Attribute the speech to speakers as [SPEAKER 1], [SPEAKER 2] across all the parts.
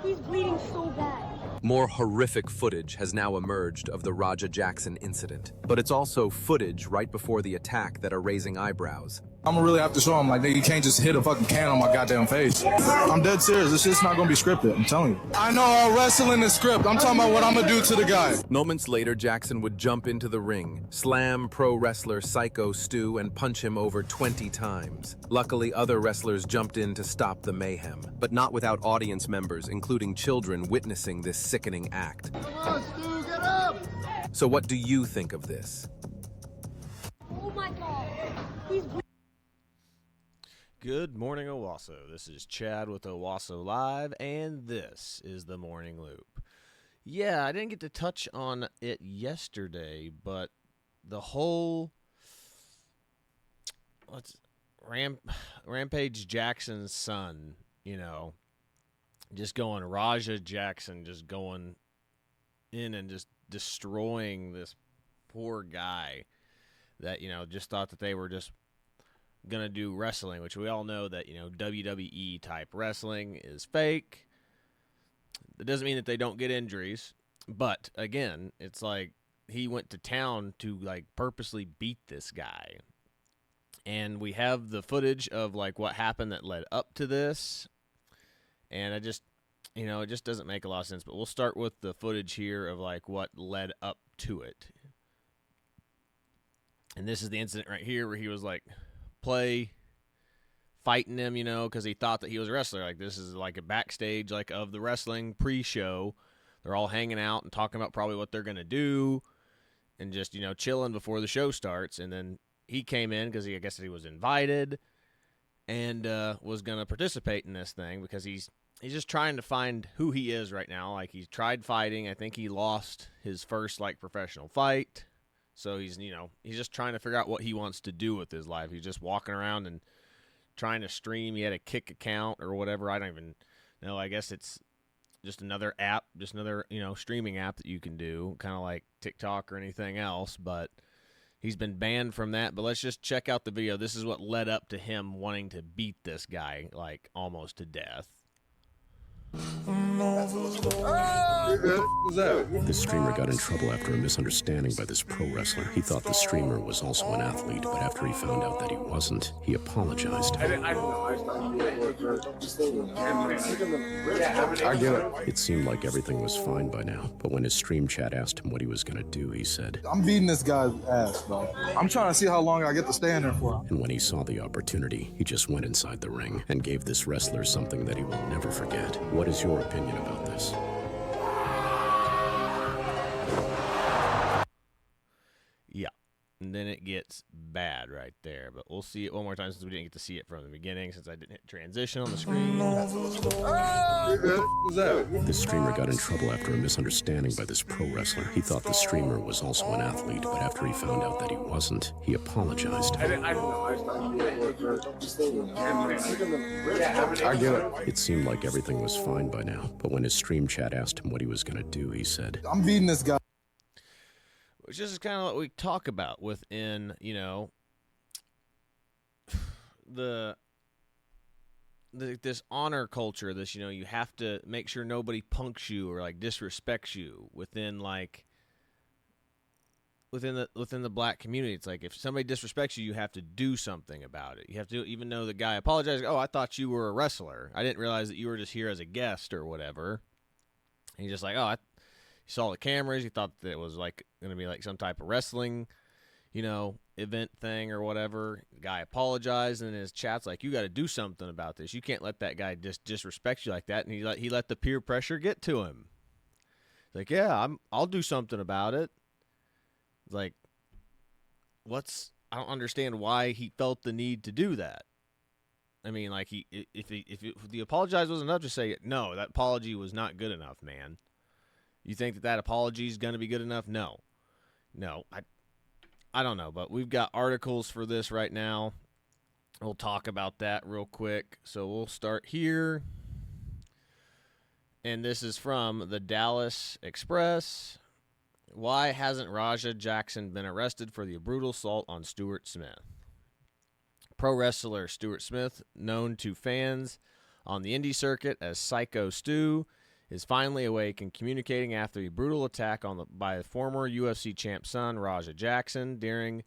[SPEAKER 1] He's bleeding so bad.
[SPEAKER 2] More horrific footage has now emerged of the Raja Jackson incident, but it's also footage right before the attack that are raising eyebrows.
[SPEAKER 3] I'm gonna really have to show him, like, you can't just hit a fucking can on my goddamn face. I'm dead serious. This shit's not gonna be scripted. I'm telling you. I know all wrestling is script. I'm talking about what I'm gonna do to the guy.
[SPEAKER 2] Moments later, Jackson would jump into the ring, slam pro wrestler Psycho Stu, and punch him over 20 times. Luckily, other wrestlers jumped in to stop the mayhem, but not without audience members, including children, witnessing this sickening act.
[SPEAKER 4] Come on, Stu, get up!
[SPEAKER 2] So what do you think of this?
[SPEAKER 1] Oh my god. He's bleeding.
[SPEAKER 5] Good morning, Owasso. This is Chad with Owasso Live, and this is the Morning Loop. Yeah, I didn't get to touch on it yesterday, but the whole Rampage Jackson's son, just going Raja Jackson, just going in and just destroying this poor guy that, just thought that they were just gonna do wrestling, which we all know that WWE type wrestling is fake. That doesn't mean that they don't get injuries, but again, it's like he went to town to purposely beat this guy, and we have the footage of what happened that led up to this, and it just doesn't make a lot of sense. But we'll start with the footage here of what led up to it, and this is the incident right here where he was fighting him, because he thought that he was a wrestler. This is a backstage of the wrestling pre-show. They're all hanging out and talking about probably what they're going to do and just, chilling before the show starts. And then he came in because I guess he was invited and was going to participate in this thing because he's just trying to find who he is right now. He's tried fighting. I think he lost his first professional fight. So he's just trying to figure out what he wants to do with his life. He's just walking around and trying to stream. He had a Kick account or whatever. I don't even know. I guess it's just another app, just another, streaming app that you can do, kind of like TikTok or anything else. But he's been banned from that. But let's just check out the video. This is what led up to him wanting to beat this guy, almost to death.
[SPEAKER 3] What's that?
[SPEAKER 6] This streamer got in trouble after a misunderstanding by this pro wrestler. He thought the streamer was also an athlete, but after he found out that he wasn't, he apologized.
[SPEAKER 3] I get it.
[SPEAKER 6] It seemed like everything was fine by now, but when his stream chat asked him what he was gonna do, he said,
[SPEAKER 3] I'm beating this guy's ass, bro. I'm trying to see how long I get to stay in there for.
[SPEAKER 6] and when he saw the opportunity, he just went inside the ring and gave this wrestler something that he will never forget. What is your opinion about this?
[SPEAKER 5] Yeah. And then it gets bad right there. But we'll see it one more time since we didn't get to see it from the beginning, since I didn't hit transition on the screen.
[SPEAKER 3] What's that?
[SPEAKER 6] This streamer got in trouble after a misunderstanding by this pro wrestler. He thought the streamer was also an athlete, but after he found out that he wasn't, he apologized.
[SPEAKER 3] I get it.
[SPEAKER 6] It seemed like everything was fine by now, but when his stream chat asked him what he was gonna do, he said,
[SPEAKER 3] I'm beating this guy.
[SPEAKER 5] Which is kind of what we talk about within, this honor culture. This, you have to make sure nobody punks you or disrespects you within the black community. It's if somebody disrespects you, you have to do something about it. You have to, even though the guy apologized. Oh, I thought you were a wrestler. I didn't realize that you were just here as a guest or whatever. And he's just he saw the cameras. He thought that it was going to be some type of wrestling, event thing or whatever. The guy apologized, and in his chat's you got to do something about this. You can't let that guy just disrespect you like that. And he let the peer pressure get to him. He's yeah, I'll do something about it. I don't understand why he felt the need to do that. I mean, if the apologize wasn't enough, just say no. That apology was not good enough, man. You think that apology is going to be good enough? No. I don't know, but we've got articles for this right now. We'll talk about that real quick. So we'll start here. And this is from the Dallas Express. Why hasn't Raja Jackson been arrested for the brutal assault on Stuart Smith? Pro wrestler Stuart Smith, known to fans on the indie circuit as Psycho Stu, is finally awake and communicating after a brutal attack by the former UFC champ son, Raja Jackson, during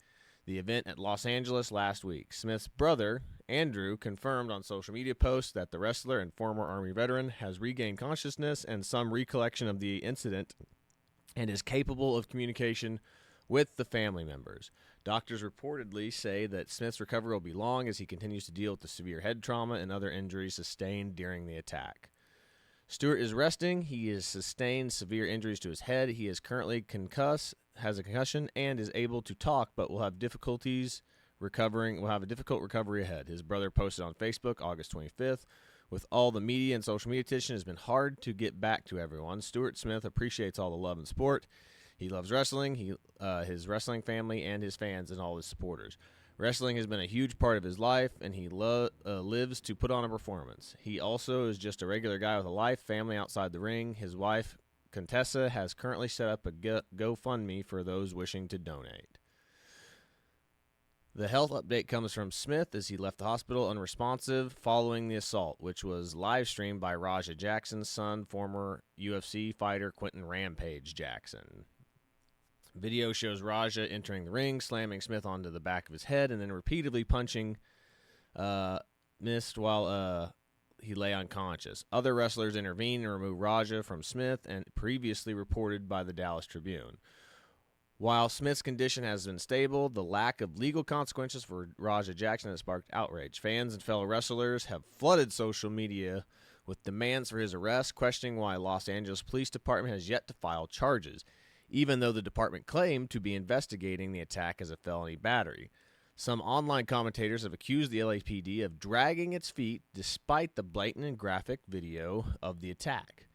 [SPEAKER 5] the event at Los Angeles last week. Smith's brother, Andrew, confirmed on social media posts that the wrestler and former Army veteran has regained consciousness and some recollection of the incident and is capable of communication with the family members. Doctors reportedly say that Smith's recovery will be long as he continues to deal with the severe head trauma and other injuries sustained during the attack. Stewart is resting. He has sustained severe injuries to his head. He is currently concussed, has a concussion, and is able to talk, but will have difficulties recovering. Will have a difficult recovery ahead. His brother posted on Facebook August 25th. With all the media and social media attention, it has been hard to get back to everyone. Stuart Smith appreciates all the love and support. He loves wrestling, his wrestling family, and his fans and all his supporters. Wrestling has been a huge part of his life, and he lives to put on a performance. He also is just a regular guy with a life, family outside the ring. His wife, Contessa, has currently set up a GoFundMe for those wishing to donate. The health update comes from Smith as he left the hospital unresponsive following the assault, which was live streamed by Raja Jackson's son, former UFC fighter Quentin Rampage Jackson. Video shows Raja entering the ring, slamming Smith onto the back of his head, and then repeatedly punching Smith while he lay unconscious. Other wrestlers intervened and removed Raja from Smith, and previously reported by the Dallas Tribune. While Smith's condition has been stable, the lack of legal consequences for Raja Jackson has sparked outrage. Fans and fellow wrestlers have flooded social media with demands for his arrest, questioning why Los Angeles Police Department has yet to file charges, even though the department claimed to be investigating the attack as a felony battery. Some online commentators have accused the LAPD of dragging its feet despite the blatant and graphic video of the attack.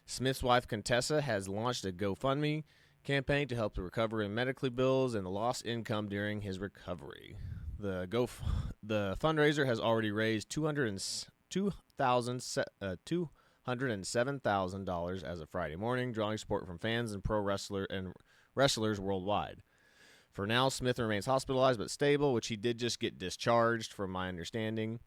[SPEAKER 5] Smith's wife, Contessa, has launched a GoFundMe campaign to help the recovery of medical bills and the lost income during his recovery. The fundraiser has already raised $207,000 as of Friday morning, drawing support from fans and wrestlers worldwide. For now, Smith remains hospitalized but stable, which he did just get discharged, from my understanding,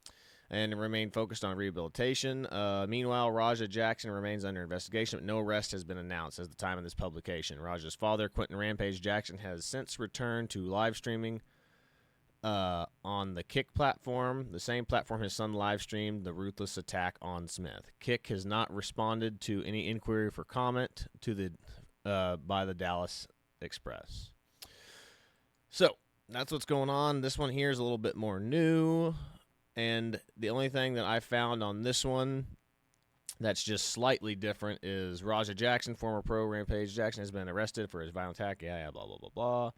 [SPEAKER 5] and remain focused on rehabilitation. Meanwhile, Raja Jackson remains under investigation, but no arrest has been announced at the time of this publication. Raja's father, Quentin Rampage Jackson, has since returned to live streaming on the Kick platform, the same platform his son live streamed the ruthless attack on Smith. Kick has not responded to any inquiry for comment by the Dallas Express. So, that's what's going on. This one here is a little bit more new. And the only thing that I found on this one that's just slightly different is Raja Jackson, former pro Rampage Jackson, has been arrested for his violent attack. Yeah, blah, blah, blah,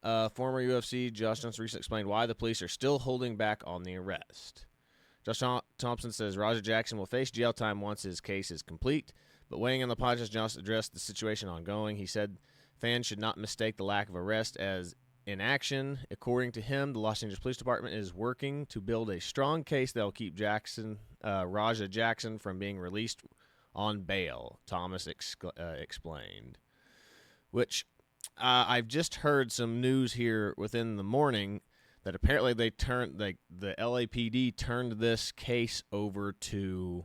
[SPEAKER 5] blah. Former UFC Josh Johnson recently explained why the police are still holding back on the arrest. Josh Thompson says Raja Jackson will face jail time once his case is complete. But weighing in the podcast, Johnson addressed the situation ongoing. He said fans should not mistake the lack of arrest as inaction. According to him, the Los Angeles Police Department is working to build a strong case that will keep Raja Jackson from being released on bail, Thomas explained. Which I've just heard some news here within the morning that apparently the LAPD turned this case over to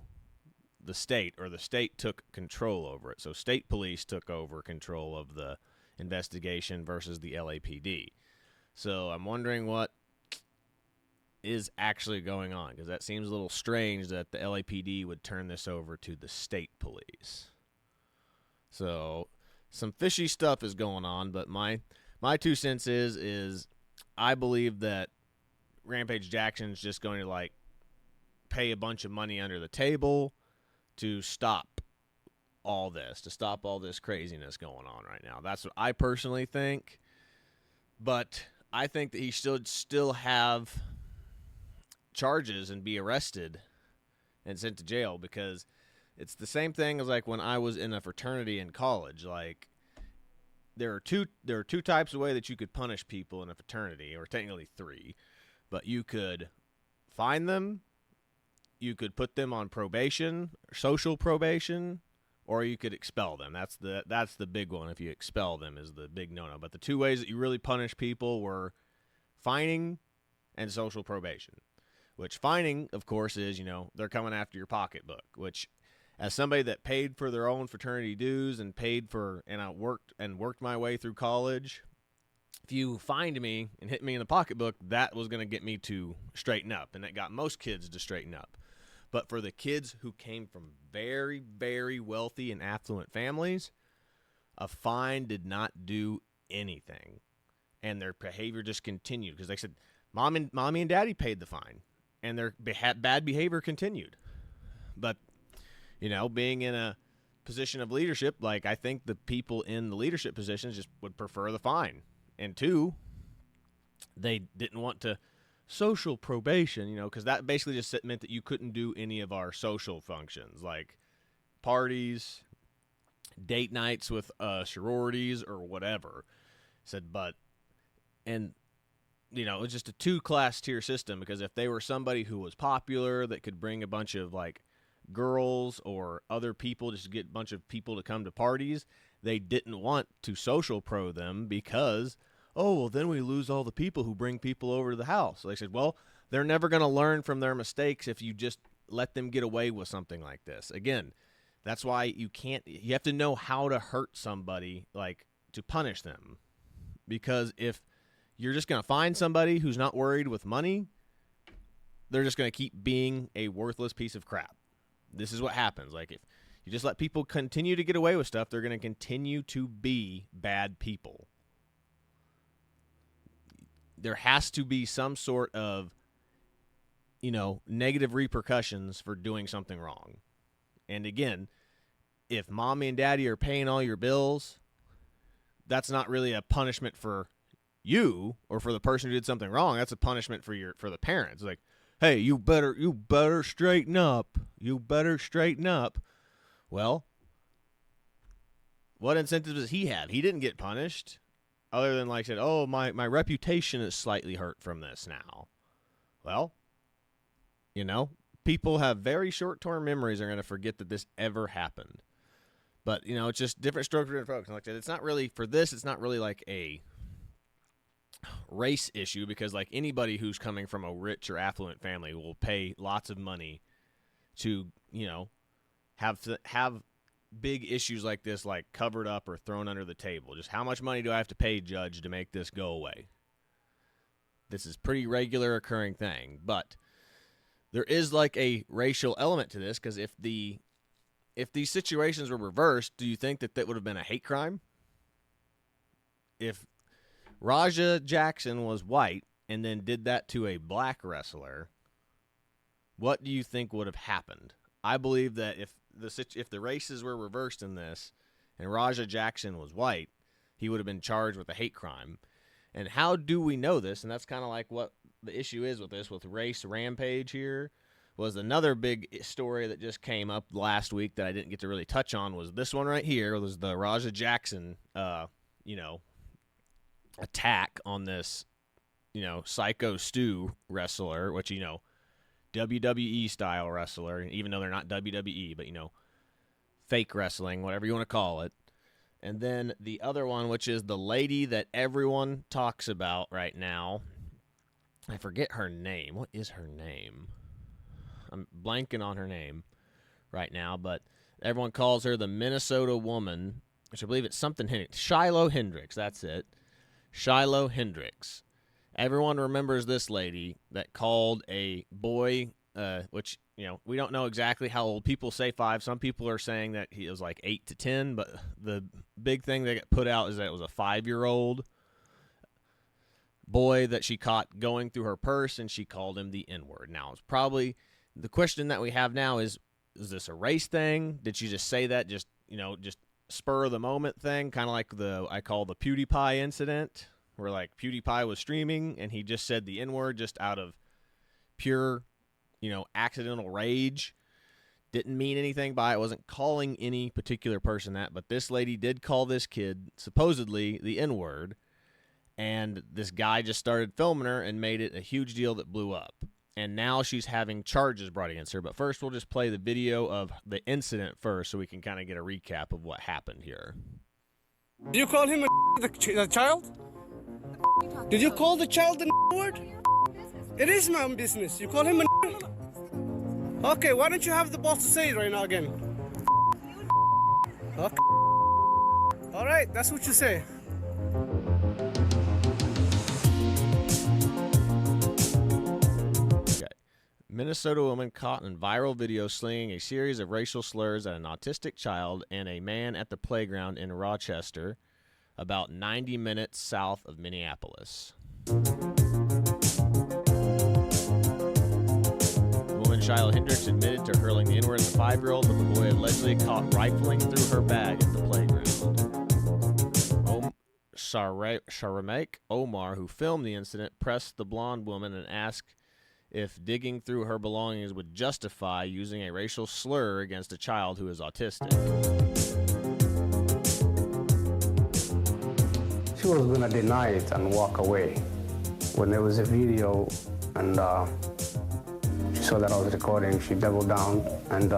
[SPEAKER 5] the state, or the state took control over it. So state police took over control of the investigation versus the LAPD. So I'm wondering what is actually going on, because that seems a little strange that the LAPD would turn this over to the state police. So some fishy stuff is going on, but my 2 cents is I believe that Rampage Jackson's just going to pay a bunch of money under the table to stop all this, craziness going on right now. That's what I personally think. But I think that he should still have charges and be arrested and sent to jail, because it's the same thing as when I was in a fraternity in college. There are two types of way that you could punish people in a fraternity, or technically 3. But you could fine them, you could put them on probation, social probation, or you could expel them. That's the big one. If you expel them is the big no-no. But the 2 ways that you really punish people were fining and social probation. Which fining, of course, is, they're coming after your pocketbook. Which, as somebody that paid for their own fraternity dues and I worked my way through college, if you find me and hit me in the pocketbook, that was going to get me to straighten up, and that got most kids to straighten up. But for the kids who came from very, very wealthy and affluent families, a fine did not do anything, and their behavior just continued because they said, mommy and daddy paid the fine, and their bad behavior continued. But, being in a position of leadership, like, I think the people in the leadership positions just would prefer the fine. And two, they didn't want to social probation, because that basically just meant that you couldn't do any of our social functions, like parties, date nights with sororities or whatever. It was just a 2-class tier system, because if they were somebody who was popular that could bring a bunch of like girls or other people, just to get a bunch of people to come to parties, they didn't want to social pro them because, then we lose all the people who bring people over to the house. So they said, well, they're never going to learn from their mistakes if you just let them get away with something like this. Again, that's why you have to know how to hurt somebody, like, to punish them. Because if you're just going to find somebody who's not worried with money, they're just going to keep being a worthless piece of crap. This is what happens. Like, if you just let people continue to get away with stuff, they're going to continue to be bad people. There has to be some sort of, negative repercussions for doing something wrong. And again, if mommy and daddy are paying all your bills, that's not really a punishment for you or for the person who did something wrong. That's a punishment for the parents. Like, hey, you better straighten up. You better straighten up. Well, what incentive does he have? He didn't get punished. Other than, like I said, my reputation is slightly hurt from this now. Well, people have very short-term memories. Are going to forget that this ever happened. But, it's just different strokes for different folks. And like I said, it's not really like a race issue, because like anybody who's coming from a rich or affluent family will pay lots of money to, have big issues like this, like, covered up or thrown under the table. Just how much money do I have to pay, judge, to make this go away? This is pretty regular occurring thing, but there is like a racial element to this, because if these situations were reversed, do you think that would have been a hate crime? If Raja Jackson was white and then did that to a black wrestler, what do you think would have happened? I believe that if the races were reversed in this and Raja Jackson was white, he would have been charged with a hate crime. And how do we know this? And that's kind of like what the issue is with this, with race Rampage here, was another big story that just came up last week that I didn't get to really touch on, was this one right here. It was the Raja Jackson, attack on this, Psycho Stu wrestler, which, WWE style wrestler, even though they're not WWE, but, fake wrestling, whatever you want to call it. And then the other one, which is the lady that everyone talks about right now. I forget her name. What is her name? I'm blanking on her name right now, but everyone calls her the Minnesota woman, which I believe it's something Hendrix. Shiloh Hendrix, that's it. Shiloh Hendrix. Everyone remembers this lady that called a boy, which, we don't know exactly how old. People say 5. Some people are saying that he was like 8 to 10, but the big thing that got put out is that it was a 5-year-old boy that she caught going through her purse, and she called him the N-word. Now, it's probably the question that we have now is this a race thing? Did she just say that just spur of the moment thing, kind of like I call the PewDiePie incident, where like PewDiePie was streaming and he just said the N-word just out of pure, accidental rage. Didn't mean anything by it, wasn't calling any particular person that, but this lady did call this kid supposedly the N-word, and this guy just started filming her and made it a huge deal that blew up. And now she's having charges brought against her. But first, we'll just play the video of the incident first so we can kind of get a recap of what happened here.
[SPEAKER 4] Did you call him a child? Did you call the child the word? It is my own business. You call him a... Okay, why don't you have the boss to say it right now again? Okay. All right, that's what you say.
[SPEAKER 5] Okay. Minnesota woman caught in viral video slinging a series of racial slurs at an autistic child and a man at the playground in Rochester, about 90 minutes south of Minneapolis. Woman Shiloh Hendrix admitted to hurling the N-word at the 5-year-old, but the boy allegedly caught rifling through her bag at the playground. Sharamek Omar, who filmed the incident, pressed the blonde woman and asked if digging through her belongings would justify using a racial slur against a child who is autistic.
[SPEAKER 7] She was going to deny it and walk away. When there was a video and she saw that I was recording, she doubled down and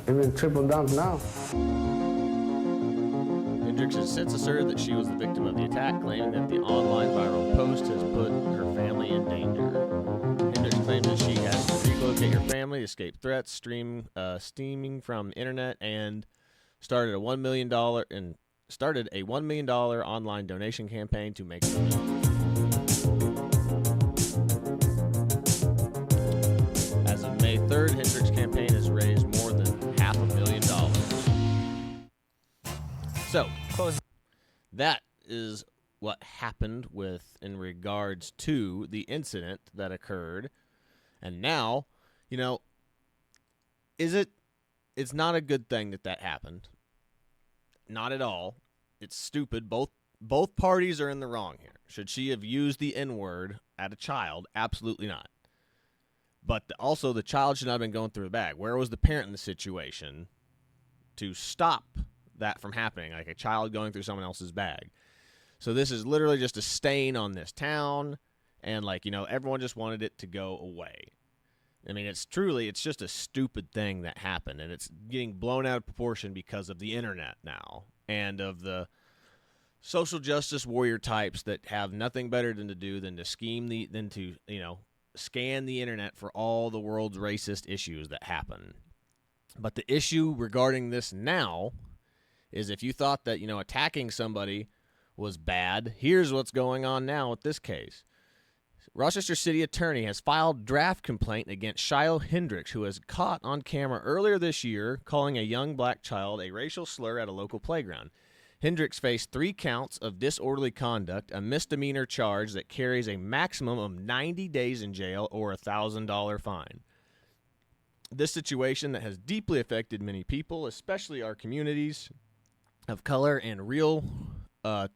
[SPEAKER 7] even tripled down now.
[SPEAKER 5] Hendrix has since asserted that she was the victim of the attack, claiming that the online viral post has put her family in danger. Hendrix claims that she has to relocate her family, escape threats, steaming from internet, and started a $1 million online donation campaign to make the move. As of May 3rd, Hendrix's campaign has raised more than $500,000. So, that is what happened in regards to the incident that occurred. And now, it's not a good thing that happened. Not at all. It's stupid. Both parties are in the wrong here. Should she have used the N-word at a child? Absolutely not. But also, the child should not have been going through the bag. Where was the parent in the situation to stop that from happening, like a child going through someone else's bag? So this is literally just a stain on this town, and everyone just wanted it to go away. I mean, it's just a stupid thing that happened, and it's getting blown out of proportion because of the internet now and of the social justice warrior types that have nothing better to do than to scan the internet for all the world's racist issues that happen. But the issue regarding this now is, if you thought that, attacking somebody was bad, here's what's going on now with this case. Rochester City Attorney has filed draft complaint against Shiloh Hendrix, who was caught on camera earlier this year calling a young black child a racial slur at a local playground. Hendrix faced 3 counts of disorderly conduct, a misdemeanor charge that carries a maximum of 90 days in jail or a $1,000 fine. This situation that has deeply affected many people, especially our communities of color, and real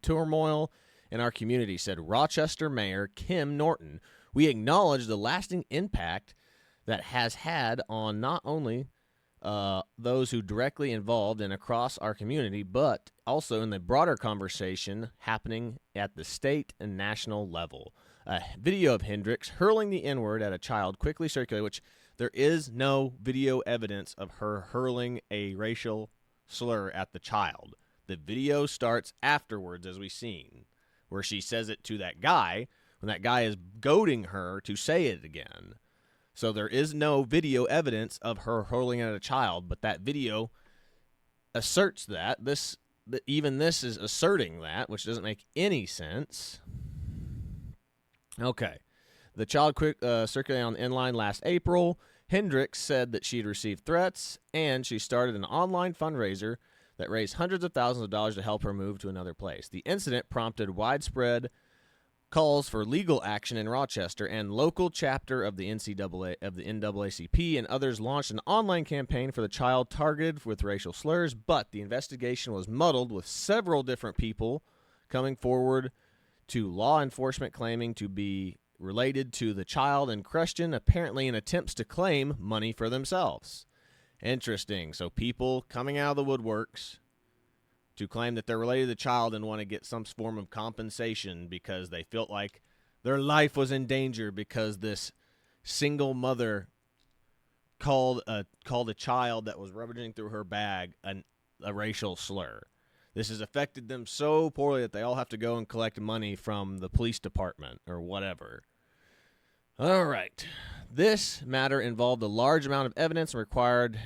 [SPEAKER 5] turmoil in our community, said Rochester Mayor Kim Norton. We acknowledge the lasting impact that has had on not only those who directly involved and across our community, but also in the broader conversation happening at the state and national level. A video of Hendrix hurling the N-word at a child quickly circulated, which there is no video evidence of her hurling a racial slur at the child. The video starts afterwards, as we've seen, where she says it to that guy when that guy is goading her to say it again. So there is no video evidence of her hurling at a child, but that video asserts that. Even this is asserting that, which doesn't make any sense. Okay. The child circulated on the inline last April. Hendrix said that she'd received threats, and she started an online fundraiser that raised hundreds of thousands of dollars to help her move to another place. The incident prompted widespread calls for legal action in Rochester, and local chapter of the NAACP and others launched an online campaign for the child targeted with racial slurs, but the investigation was muddled, with several different people coming forward to law enforcement claiming to be related to the child in question, apparently in attempts to claim money for themselves. Interesting. So people coming out of the woodworks to claim that they're related to the child and want to get some form of compensation because they felt like their life was in danger because this single mother called a child that was rummaging through her bag a racial slur. This has affected them so poorly that they all have to go and collect money from the police department or whatever. All right. This matter involved a large amount of evidence and required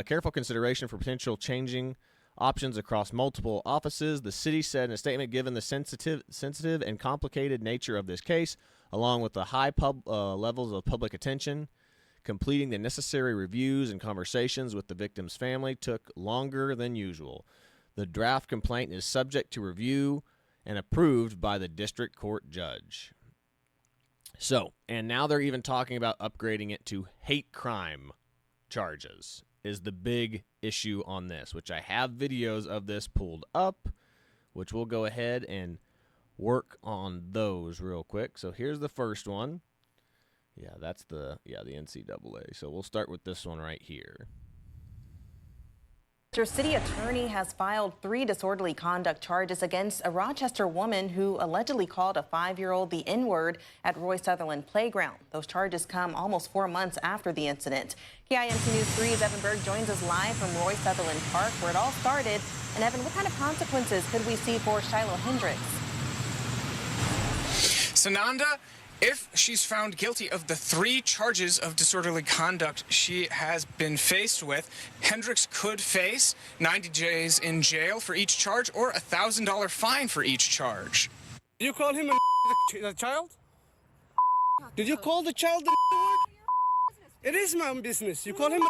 [SPEAKER 5] careful consideration for potential changing options across multiple offices. The city said in a statement, given the sensitive and complicated nature of this case, along with the high levels of public attention, completing the necessary reviews and conversations with the victim's family took longer than usual. The draft complaint is subject to review and approved by the district court judge. So, and now they're even talking about upgrading it to hate crime charges is the big issue on this, which I have videos of this pulled up, which we'll go ahead and work on those real quick. So here's the first one. Yeah, that's the NCAA. So we'll start with this one right here.
[SPEAKER 8] Your city attorney has filed 3 disorderly conduct charges against a Rochester woman who allegedly called a 5-year-old the N-word at Roy Sutherland Playground. Those charges come almost 4 months after the incident. KIMT News 3's Evan Berg joins us live from Roy Sutherland Park, where it all started. And Evan, what kind of consequences could we see for Shiloh Hendrix?
[SPEAKER 9] Sananda, if she's found guilty of the 3 charges of disorderly conduct she has been faced with, Hendrix could face 90 days in jail for each charge or a $1,000 fine for each charge.
[SPEAKER 4] Did you call him the child? Did you call the child the word? It is my own business. You call him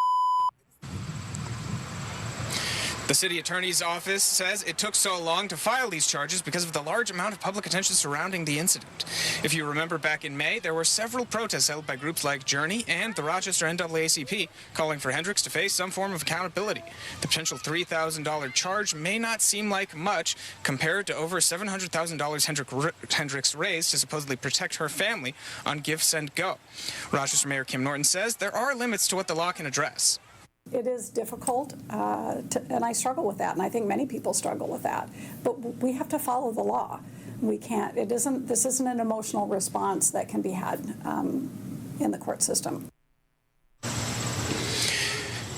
[SPEAKER 9] The city attorney's office says it took so long to file these charges because of the large amount of public attention surrounding the incident. If you remember back in May, there were several protests held by groups like Journey and the Rochester NAACP calling for Hendrix to face some form of accountability. The potential $3,000 charge may not seem like much compared to over $700,000 Hendrix raised to supposedly protect her family on Give, Send, Go. Rochester Mayor Kim Norton says there are limits to what the law can address.
[SPEAKER 10] It is difficult, and I struggle with that, and I think many people struggle with that. But we have to follow the law. We can't. This isn't an emotional response that can be had in the court system.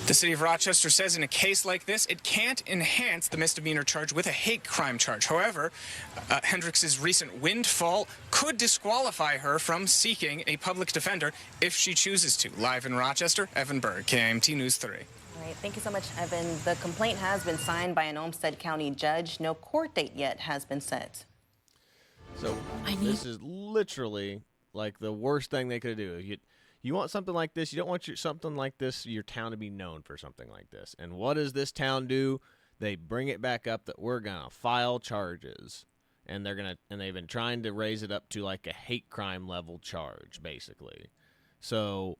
[SPEAKER 9] The city of Rochester says in a case like this, it can't enhance the misdemeanor charge with a hate crime charge. However, Hendrix's recent windfall could disqualify her from seeking a public defender if she chooses to. Live in Rochester, Evan Berg, KIMT News 3.
[SPEAKER 8] All right, thank you so much, Evan. The complaint has been signed by an Olmsted County judge. No court date yet has been set.
[SPEAKER 5] So this is literally like the worst thing they could do. You want something like this, you don't want something like this, your town to be known for something like this. And what does this town do? They bring it back up that we're going to file charges. And they've been trying to raise it up to like a hate crime level charge, basically. So,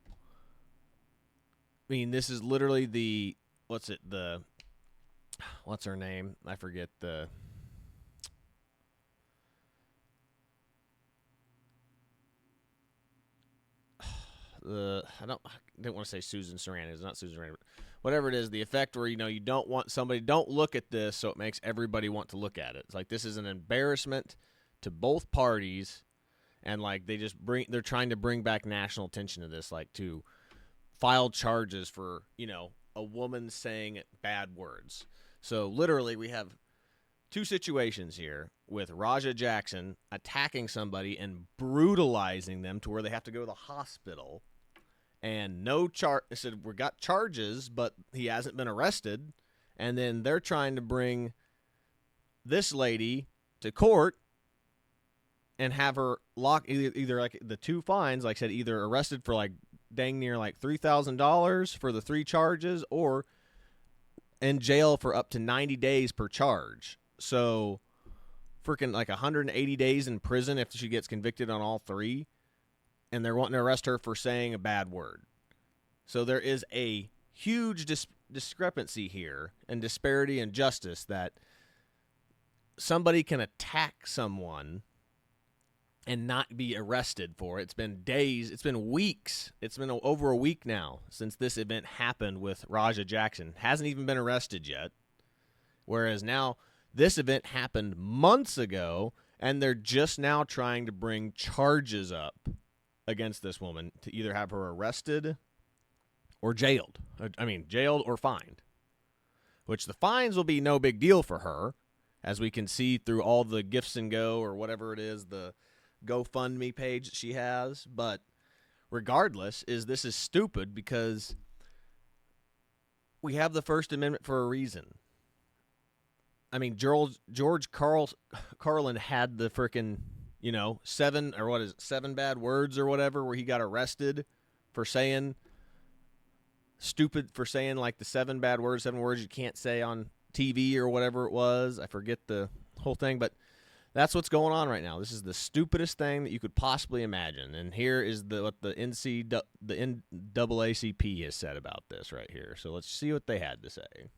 [SPEAKER 5] I mean, this is literally what's her name? I forget I didn't want to say Susan Sarandon. It's not Susan Sarandon. Whatever it is, the effect where, you don't want somebody, don't look at this, so it makes everybody want to look at it. It's like this is an embarrassment to both parties, and like they're trying to bring back national attention to this, like to file charges for, a woman saying bad words. So literally we have 2 situations here with Raja Jackson attacking somebody and brutalizing them to where they have to go to the hospital. And they said we got charges, but he hasn't been arrested. And then they're trying to bring this lady to court and have her locked either like the 2 fines, like I said, either arrested for like dang near like $3,000 for the 3 charges or in jail for up to 90 days per charge. So freaking like 180 days in prison if she gets convicted on all 3. And they're wanting to arrest her for saying a bad word. So there is a huge discrepancy here and disparity in justice that somebody can attack someone and not be arrested for it. It's been days, it's been weeks, it's been over a week now since this event happened with Raja Jackson. Hasn't even been arrested yet. Whereas now this event happened months ago and they're just now trying to bring charges up against this woman to either have her arrested or jailed. Jailed or fined. Which the fines will be no big deal for her, as we can see through all the Gifts and Go or whatever it is, the GoFundMe page that she has. But regardless, this is stupid because we have the First Amendment for a reason. I mean, George Carlin had the frickin', 7 bad words or whatever, where he got arrested for saying like the 7 bad words, 7 words you can't say on TV or whatever it was. I forget the whole thing, but that's what's going on right now. This is the stupidest thing that you could possibly imagine. And here is what the NAACP has said about this right here. So let's see what they had to say.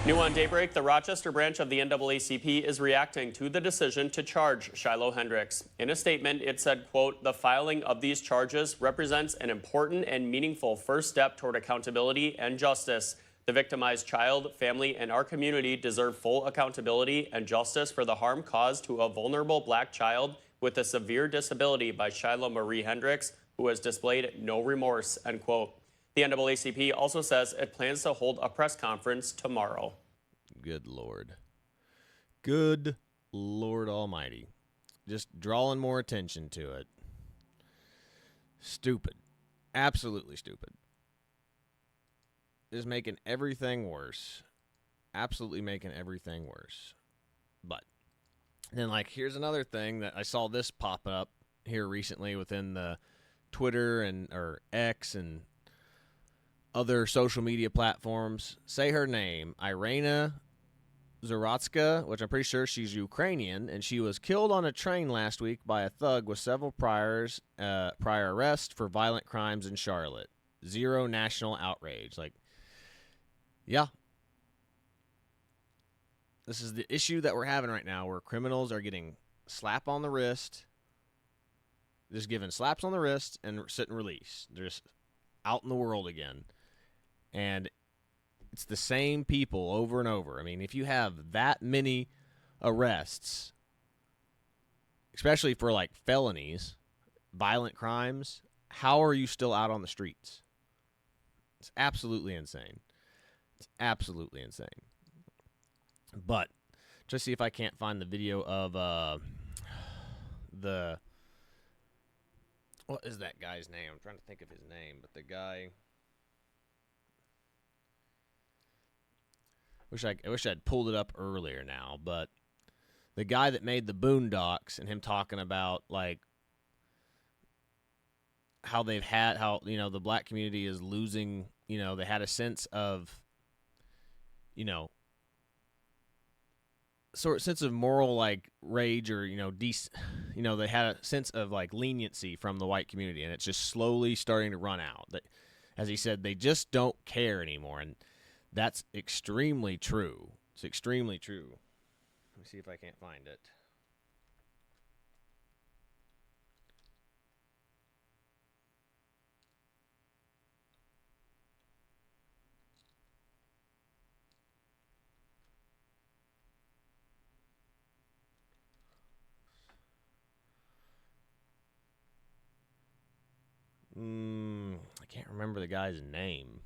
[SPEAKER 11] New on Daybreak, the Rochester branch of the NAACP is reacting to the decision to charge Shiloh Hendrix. In a statement, it said, quote, "The filing of these charges represents an important and meaningful first step toward accountability and justice. The victimized child, family, and our community deserve full accountability and justice for the harm caused to a vulnerable black child with a severe disability by Shiloh Marie Hendrix, who has displayed no remorse," end quote. The NAACP also says it plans to hold a press conference tomorrow.
[SPEAKER 5] Good Lord. Good Lord Almighty. Just drawing more attention to it. Stupid. Absolutely stupid. Is making everything worse. Absolutely making everything worse. But then, here's another thing that I saw this pop up here recently within the Twitter or X and other social media platforms. Say her name, Irina Zarotska, which I'm pretty sure she's Ukrainian, and she was killed on a train last week by a thug with several prior arrests for violent crimes in Charlotte. Zero national outrage. Yeah. This is the issue that we're having right now, where criminals are getting slap on the wrist, just given slaps on the wrist and sitting release. They're just out in the world again. And it's the same people over and over. I mean, if you have that many arrests, especially for felonies, violent crimes, how are you still out on the streets? It's absolutely insane. It's absolutely insane. But just see if I can't find the video of what is that guy's name? I'm trying to think of his name, but the guy. I wish I'd pulled it up earlier now, but the guy that made the Boondocks and him talking about how the black community is losing, they had a sense of, sense of moral rage or they had a sense of leniency from the white community, and it's just slowly starting to run out. That, as he said, they just don't care anymore, and that's extremely true. It's extremely true. Let me see if I can't find it. I can't remember the guy's name.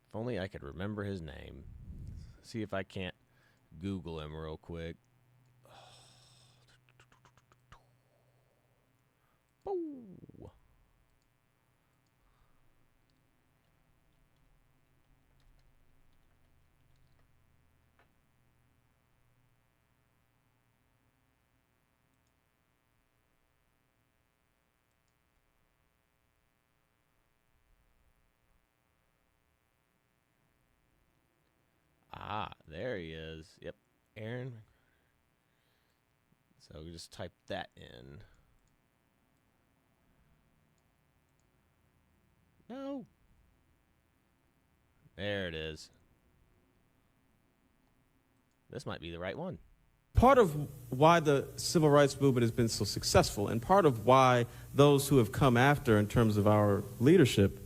[SPEAKER 5] If only I could remember his name. See if I can't Google him real quick. Boo. There he is. Yep, Aaron. So we just type that in. No. There it is. This might be the right one.
[SPEAKER 12] Part of why the civil rights movement has been so successful, and part of why those who have come after in terms of our leadership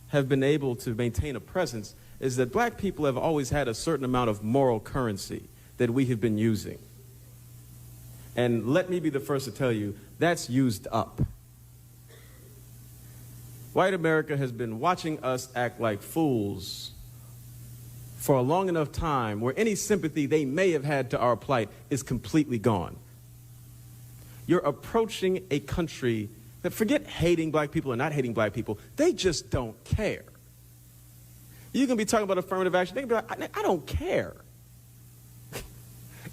[SPEAKER 12] have been able to maintain a presence, is that black people have always had a certain amount of moral currency that we have been using. And let me be the first to tell you, that's used up. White America has been watching us act like fools for a long enough time where any sympathy they may have had to our plight is completely gone. You're approaching a country that, forget hating black people or not hating black people, they just don't care. You can be talking about affirmative action. They can be like, I don't care.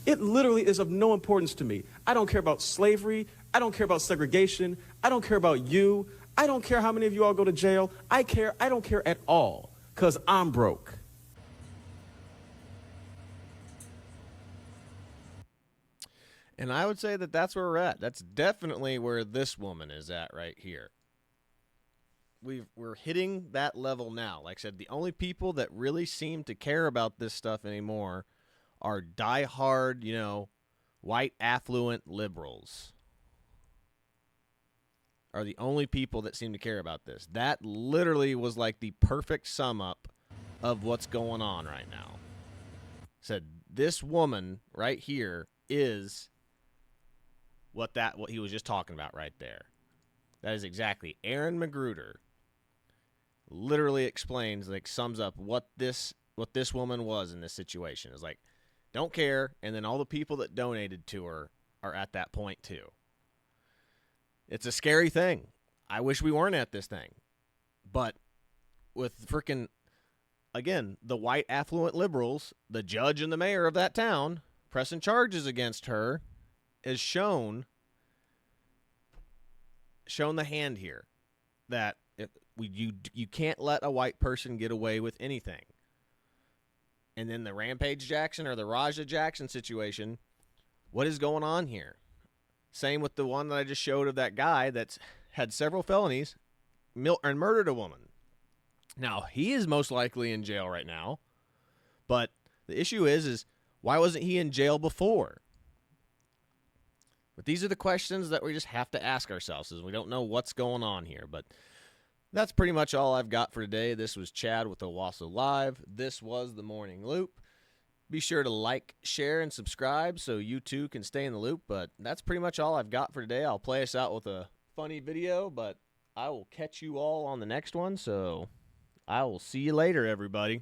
[SPEAKER 12] It literally is of no importance to me. I don't care about slavery. I don't care about segregation. I don't care about you. I don't care how many of you all go to jail. I don't care at all, because I'm broke.
[SPEAKER 5] And I would say that that's where we're at. That's definitely where this woman is at right here. We're hitting that level now. Like I said, the only people that really seem to care about this stuff anymore are diehard, white affluent liberals. Are the only people that seem to care about this. That literally was like the perfect sum up of what's going on right now. Said this woman right here is what he was just talking about right there. That is exactly. Aaron Magruder literally explains, like sums up what this woman was in this situation. It's like, don't care, and then all the people that donated to her are at that point too. It's a scary thing. I wish we weren't at this thing. But with freaking, again, the white affluent liberals, the judge and the mayor of that town pressing charges against her is shown the hand here that you can't let a white person get away with anything. And then the Rampage Jackson or the Raja Jackson situation, what is going on here? Same with the one that I just showed of that guy that's had several felonies and murdered a woman. Now, he is most likely in jail right now, but the issue is why wasn't he in jail before? But these are the questions that we just have to ask ourselves, as we don't know what's going on here. But that's pretty much all I've got for today. This was Chad with Owasso Live. This was The Morning Loop. Be sure to like, share, and subscribe so you too can stay in the loop. But that's pretty much all I've got for today. I'll play us out with a funny video, but I will catch you all on the next one. So I will see you later, everybody.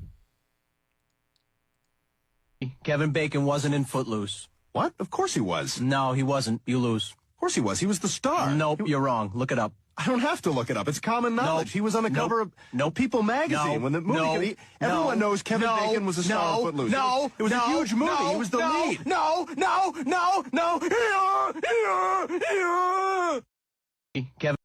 [SPEAKER 13] Kevin Bacon wasn't in Footloose.
[SPEAKER 14] What? Of course he was.
[SPEAKER 13] No, he wasn't. You lose.
[SPEAKER 14] Of course he was. He was the star.
[SPEAKER 13] Nope, you're wrong. Look it up.
[SPEAKER 14] I don't have to look it up. It's common knowledge.
[SPEAKER 13] Nope.
[SPEAKER 14] He was on the cover of People magazine when the movie. Everyone knows Kevin Bacon was a star of Footloose. It was a huge movie. He was the lead.
[SPEAKER 13] No. Kevin.